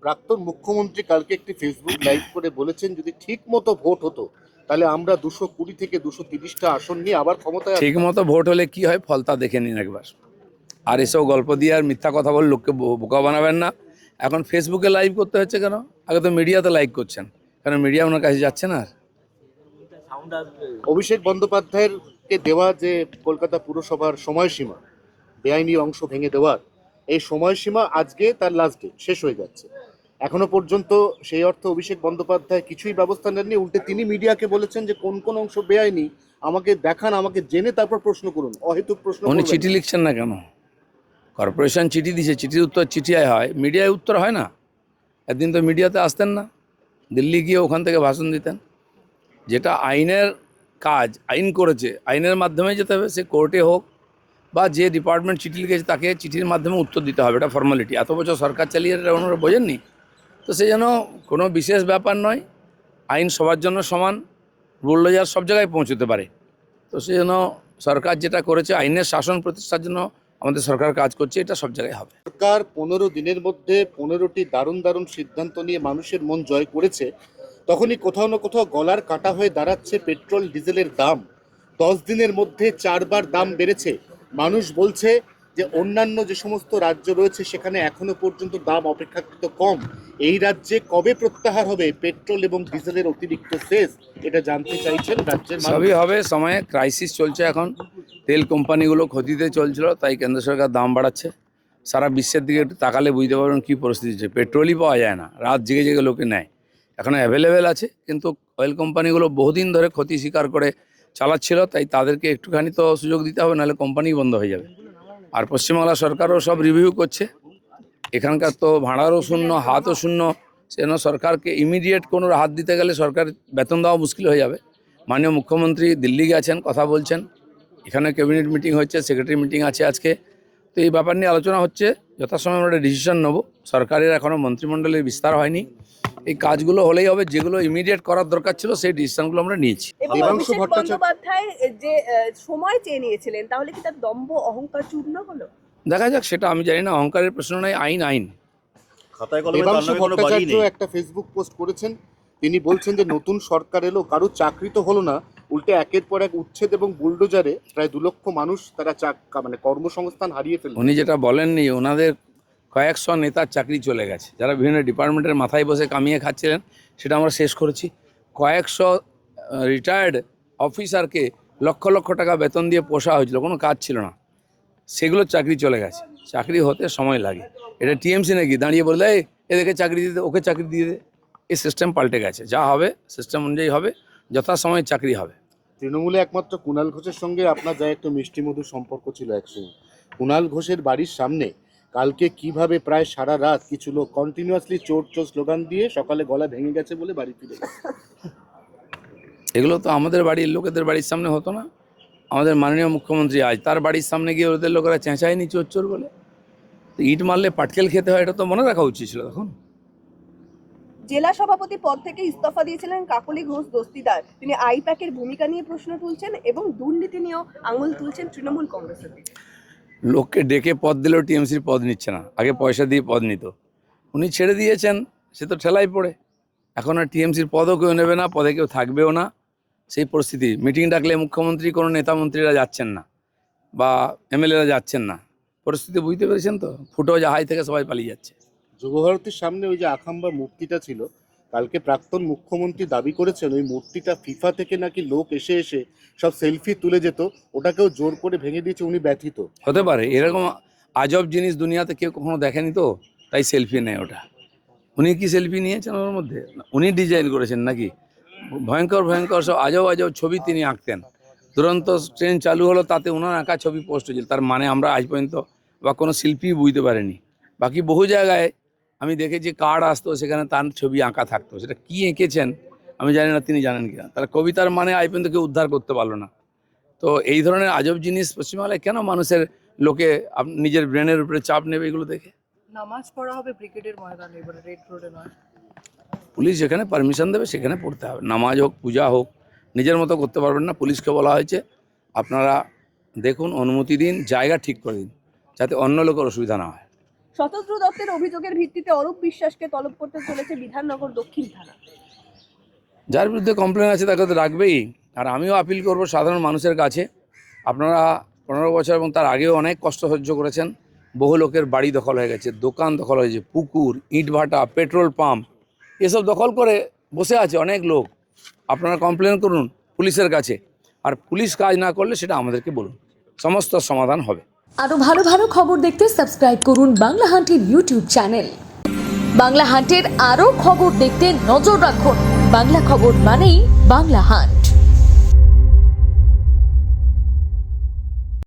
প্রাক্তন মুখ্যমন্ত্রী কালকে একটি ফেসবুক লাইভ করে বলেছেন যদি ঠিক মতো ভোট হতো তাহলে আমরা 220 থেকে 230টা আসন নিয়ে আবার ক্ষমতায় ঠিক মতো ভোট হলে কি হয় ফল তা দেখে নিন একবার। আর এসব গল্প দিয়ে আর মিথ্যা কথা বলে লোককে বোকা বানাবেন না। এখন ফেসবুকে লাইভ করতে হচ্ছে কেন? আগে তো মিডিয়াতে লাইভ করছেন, কারণ মিডিয়া ওনার কাছে যাচ্ছে না। আর অভিষেক বন্দ্যোপাধ্যায়ের কে দেওয়া যে কলকাতা পুরসভার সময়সীমা, বেআইনি অংশ ভেঙে দেওয়ার এই সময়সীমা আজকে তার লাস্ট ডে শেষ হয়ে যাচ্ছে। এখনো পর্যন্ত সেই অর্থে অভিষেক বন্দ্যোপাধ্যায় কিছুই ব্যবস্থা নেননি, উল্টে তিনি মিডিয়াকে বলেছেন যে কোন কোন অংশ বেআইনি আমাকে দেখান, আমাকে জেনে তারপর প্রশ্ন করুন, অহেতুক প্রশ্ন উনি করবেন চিঠি না। লিখছেন না কেন? কর্পোরেশন চিঠি দিয়েছে, চিঠির উত্তর চিঠিয়ায় হয়, মিডিয়ায় উত্তর হয় না। একদিন তো মিডিয়াতে আসতেন না, দিল্লি গিয়ে ওখান থেকে ভাষণ দিতেন। যেটা আইনের কাজ, আইন করেছে, আইনের মাধ্যমে যেতে হবে, সে কোর্টে হোক বা যে ডিপার্টমেন্ট চিঠি লিখেছে তাকে চিঠির মাধ্যমে উত্তর দিতে হবে। এটা ফর্মালিটি। এত বছর সরকার চালিয়ে এটা ওনারা বোঝেননি? তো সেই জন্য কোনো বিশেষ ব্যাপার নয়, আইন সবার জন্য সমান, বুলডোজার সব জায়গায় পৌঁছতে পারে। তো সেই জন্য সরকার যেটা করেছে, আইনের শাসন প্রতিষ্ঠার জন্য আমাদের সরকার কাজ করছে, এটা সব জায়গায় হবে। সরকার 15 দিনের মধ্যে 15টি দারুণ দারুণ সিদ্ধান্ত নিয়ে মানুষের মন জয় করেছে, তখনই কোথাও না কোথাও গলার কাটা হয়ে দাঁড়াচ্ছে পেট্রোল ডিজেলের দাম। 10 দিনের মধ্যে 4বার দাম বেড়েছে। মানুষ বলছে যে অন্যান্য যে সমস্ত রাজ্য রয়েছে সেখানে এখনো পর্যন্ত দাম অপেক্ষাকৃত কম। এই রাজ্যে কবে প্রত্যাহার হবে পেট্রোল এবং ডিজেলের অতিরিক্ত সেস, এটা জানতে চাইছেন রাজ্যের মানুষ। সবই হবে সময়ে। ক্রাইসিস চলছে এখন, তেল কোম্পানিগুলো ক্ষতিতে চলছিল, তাই কেন্দ্র সরকার দাম বাড়াচ্ছে। সারা বিশ্বের দিকে একটু তাকালে বুঝতে পারবেন কী পরিস্থিতি হচ্ছে। পেট্রোলই পাওয়া যায় না, রাত জেগে জেগে লোকে নেয়। এখন অ্যাভেলেবেল আছে, কিন্তু অয়েল কোম্পানিগুলো বহুদিন ধরে ক্ষতি স্বীকার করে চালাচ্ছিল, তাই তাদেরকে একটুখানি তো সুযোগ দিতে হবে, নাহলে কোম্পানি বন্ধ হয়ে যাবে। আর পশ্চিমবাংলা সরকারও সব রিভিউ করছে, এখানকার তো ভাড়ারও শূন্য, হাতও শূন্য। সেজন্য সরকারকে ইমিডিয়েট কোনো হাত দিতে গেলে সরকার বেতন দেওয়া মুশকিল হয়ে যাবে। মাননীয় মুখ্যমন্ত্রী দিল্লি গেছেন, কথা বলছেন, এখানে ক্যাবিনেট মিটিং হচ্ছে, সেক্রেটারি মিটিং আছে আজকে। তো এই ব্যাপার নিয়ে আলোচনা হচ্ছে, যথাসময়ে আমরা একটা ডিসিশন নেব। সরকারের এখনও মন্ত্রিমণ্ডলের বিস্তার হয়নি, এই কাজগুলো হলেই হবে। যেগুলো ইমিডিয়েট করার দরকার ছিল সেই ডিসিশনগুলো আমরা নিয়েছি। এবং দেবাংশু অভিষেক ভট্টাচার্য বন্দ্যোপাধ্যায় যে সময় চেয়ে নিয়েছিলেন, তাহলে কি তার দম্ভ অহংকার চূর্ণ হলো? দেখা যাক, সেটা আমি জানি না। অহংকারের প্রশ্ন নাই, আইন আইন। খাতায় কলমে তার দেবাংশু নামে কোনো বাড়ি ভট্টাচার্য নেই। একটা ফেসবুক পোস্ট করেছেন, তিনি বলছেন যে নতুন সরকার এলো, কারো চাকরি তো হলো না, উল্টে একের পর এক উচ্ছেদ এবং বুলডোজারে প্রায় 2 লক্ষ মানুষ তারা মানে কর্মসংস্থান হারিয়ে ফেলবে। উনি যেটা বলেননি, ওনাদের কয়েকশো নেতার চাকরি চলে গেছে, যারা বিভিন্ন ডিপার্টমেন্টের মাথায় বসে কামিয়ে খাচ্ছিলেন, সেটা আমরা শেষ করেছি। কয়েকশো রিটায়ার্ড অফিসারকে লক্ষ লক্ষ টাকা বেতন দিয়ে পোষা হয়েছিল, কোনো কাজ ছিল না, সেগুলোর চাকরি চলে গেছে। চাকরি হতে সময় লাগে। এটা টিএমসি নাকি দাঁড়িয়ে বলে দেয় এদেরকে চাকরি দিতে, ওকে চাকরি দিয়ে দে। এই সিস্টেম পাল্টে গেছে, যা হবে সিস্টেম অনুযায়ী হবে, যথাসময়ে চাকরি হবে। তৃণমূলে একমাত্র কুণাল ঘোষের সঙ্গে আপনার যা একটু মিষ্টিমধুর সম্পর্ক ছিল একসঙ্গে, কুণাল ঘোষের বাড়ির সামনে কালকে কিভাবে প্রায় সারা রাত কিছু লোক কন্টিনিউয়াসলি চোর চোর স্লোগান দিয়ে সকালে গলা ভেঙে গেছে বলে বাড়ি ফিরে গেছে। এগুলো তো আমাদের বাড়ির লোকেদের বাড়ির সামনে হতো না। আমাদের মাননীয় মুখ্যমন্ত্রী আজ তার বাড়ির সামনে গিয়ে ওদের লোকেরা চেঁচায়নি চোর চোর বলে? তো ইট মারলে পাটকেল খেতে হয়, এটা তো মনে রাখা উচিত ছিল তখন। জেলা সভাপতি পদ থেকে ইস্তফা দিয়েছিলেন কাকলি ঘোষ দস্তিদার। তিনি আইপ্যাকের ভূমিকা নিয়ে প্রশ্ন তুলছেন এবং দুর্নীতি নিয়েও আঙুল তুলছেন তৃণমূল কংগ্রেসের দিকে। লোককে ডেকে পদ দিলেও টিএমসির পদ নিচ্ছে না, আগে পয়সা দিয়ে পদ নিত। উনি ছেড়ে দিয়েছেন, সে তো ঠেলায় পড়ে। এখন আর টিএমসির পদও কেউ নেবে না, পদে কেউ থাকবেও না, সেই পরিস্থিতি। মিটিং ডাকলে মুখ্যমন্ত্রী কোনো নেতা মন্ত্রীরা যাচ্ছেন না, বা এমএলএরা যাচ্ছেন না। পরিস্থিতি বুঝতে পেরেছেন তো, ফুটো জাহাজ থেকে সবাই পালিয়ে যাচ্ছে। যুবভারতীর সামনে ওই যে আখাম্বা মূর্তিটা ছিল, কালকে প্রাক্তন মুখ্যমন্ত্রী দাবি করেছেন ওই মূর্তিটা ফিফা থেকে নাকি লোক এসে এসে সব সেলফি তুলে যেত, ওটাকেও জোর করে ভেঙে দিয়েছে, উনি ব্যথিত। হতে পারে, এরকম আজব জিনিস দুনিয়াতে কেউ কখনো দেখেনি, তো তাই সেলফি নেয় ওটা। উনি কি সেলফি নিয়েছেন ওর মধ্যে? উনি ডিজাইন করেছেন নাকি? ভয়ঙ্কর ভয়ঙ্কর সব আজব আজব ছবি তিনি আঁকতেন। দুরন্ত ট্রেন চালু হলো, তাতে ওনার আঁকা ছবি পোস্ট হয়েছিল। তার মানে আমরা আজ পর্যন্ত বা কোনো শিল্পী বুঝতে পারেনি। বাকি বহু জায়গায় আমি দেখেছি কার্ড আসতো, সেখানে তার ছবি আঁকা থাকতো। সেটা কি এঁকেছেন আমি জানি না, তিনি জানেন কিনা। তার কবিতার মানে আজ পর্যন্ত কেউ উদ্ধার করতে পারলো না। তো এই ধরনের আজব জিনিস পশ্চিমবাংলায় কেন মানুষের লোকে নিজের ব্রেনের উপরে চাপ নেবে এগুলো দেখে? নামাজ পড়া হবে ব্রিগেডের ময়দানে, এবারে রেড রোডে নয়। পুলিশ যেখানে পারমিশন দেবে সেখানে পড়তে হবে। নামাজ হোক, পূজা হোক, নিজের মতো করতে পারবেন না। পুলিশকে বলা হয়েছে আপনারা দেখুন, অনুমতি দিন, জায়গা ঠিক করে দিন, যাতে অন্য লোকের অসুবিধা না হয়। শতদ্রু দত্তের অভিযোগের ভিত্তিতে অরূপ বিশ্বাসকে তলব করতে চলেছে বিধাননগর দক্ষিণ থানা। যার বিরুদ্ধে কমপ্লেন আছে তাকে তো রাখবেই। আর আমিও আপিল করব সাধারণ মানুষের কাছে, আপনারা 15 বছর এবং তার আগেও অনেক কষ্ট সহ্য করেছেন। বহু লোকের বাড়ি দখল হয়ে গেছে, দোকান দখল হয়েছে, পুকুর, ইটভাটা, পেট্রোল পাম্প এসব দখল করে বসে আছে অনেক লোক। আপনারা কমপ্লেন করুন পুলিশের কাছে, আর পুলিশ কাজ না করলে সেটা আমাদেরকে বলুন, সমস্ত সমাধান হবে। আরো ভালো ভালো খবর দেখতে সাবস্ক্রাইব করুন বাংলা হান্টের ইউটিউব চ্যানেল। বাংলা হান্টের আরো খবর দেখতে নজর রাখুন। বাংলা খবর মানেই বাংলা হান্ট।